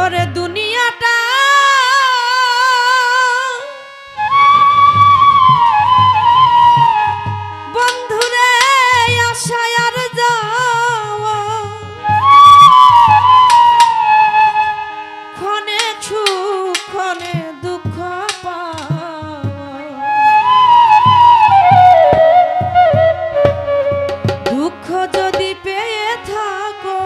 ওরে দুনিয়াটা বন্ধুরে আশায় আর যাওয়া ক্ষণে সুখ ক্ষণে দুঃখ পাওয়া দুঃখ যদি পেয়ে থাকো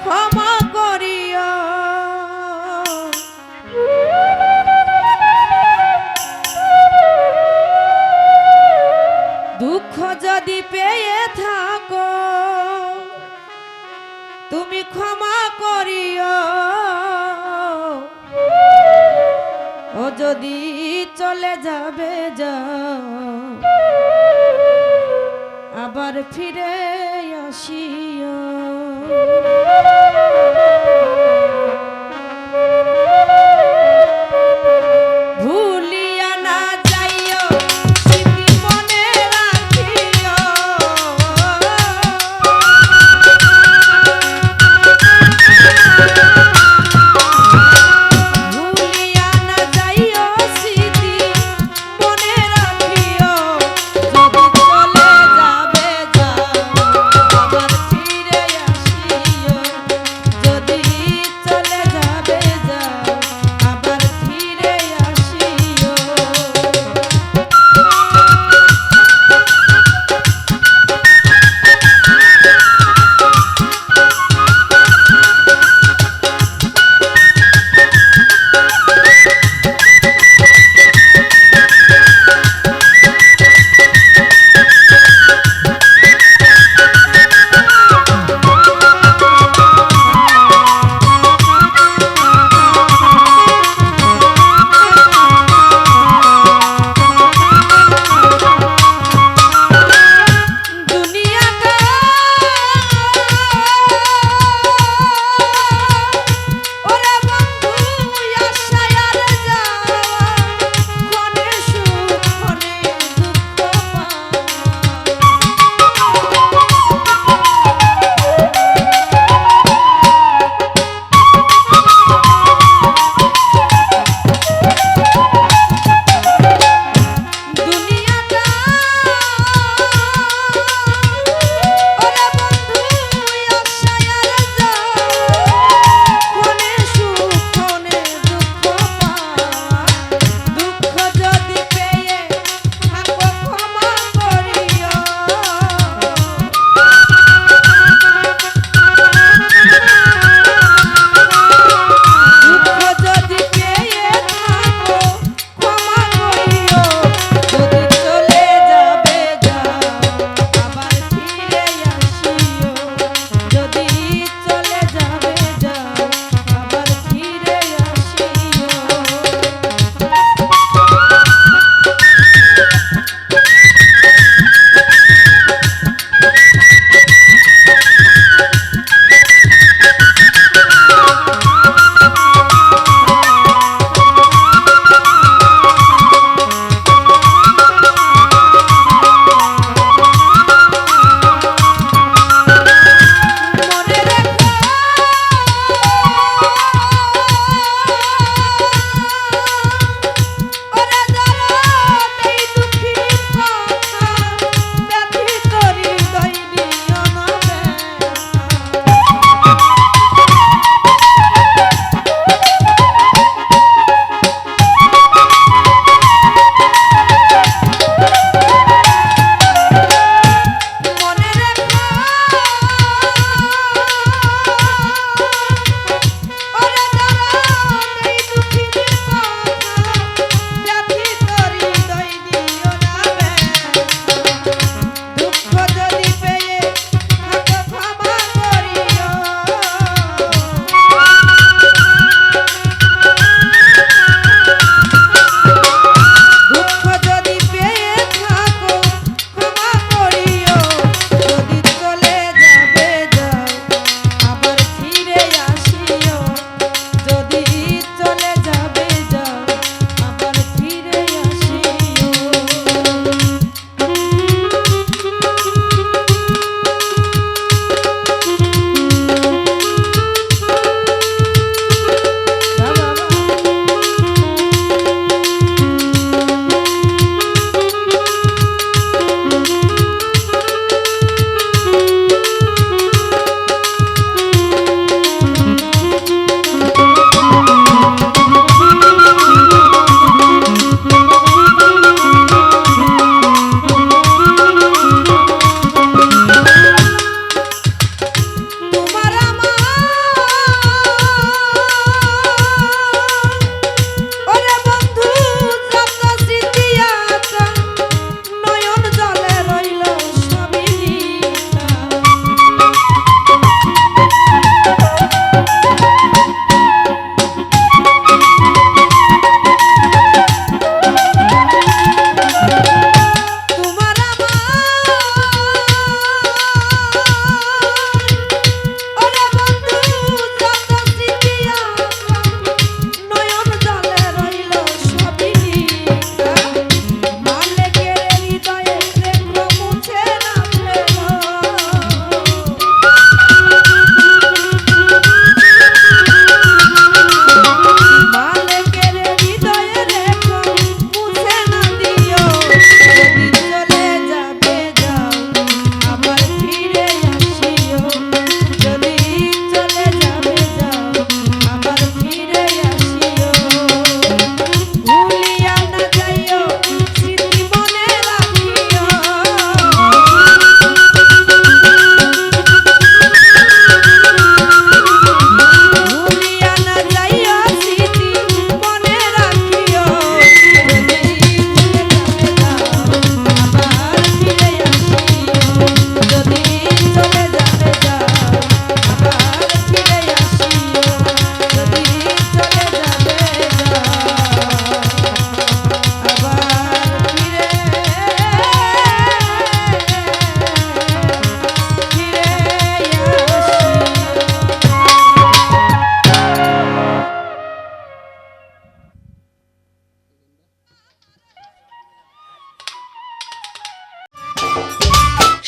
ক্ষমা করিও দুঃখ যদি পেয়ে থাকো তুমি ক্ষমা করিও ও যদি চলে যাবে যাও আবার ফিরে আসিও ভুলিয়া না যাইও স্মৃতি মনে রাখিও ভুলিয়া না যাইও স্মৃতি মনে রাখিও যদি চলে যাবে যাও আবার ফিরে আসিও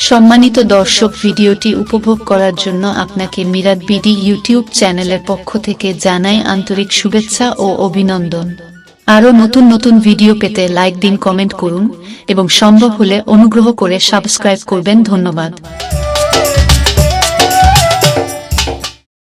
সম্মানিত দর্শক, ভিডিওটি উপভোগ করার জন্য আপনাকে মিরাত বিডি ইউটিউব চ্যানেলের পক্ষ থেকে জানাই আন্তরিক শুভেচ্ছা ও অভিনন্দন। আরও নতুন নতুন ভিডিও পেতে লাইক দিন, কমেন্ট করুন এবং সম্ভব হলে অনুগ্রহ করে সাবস্ক্রাইব করবেন। ধন্যবাদ।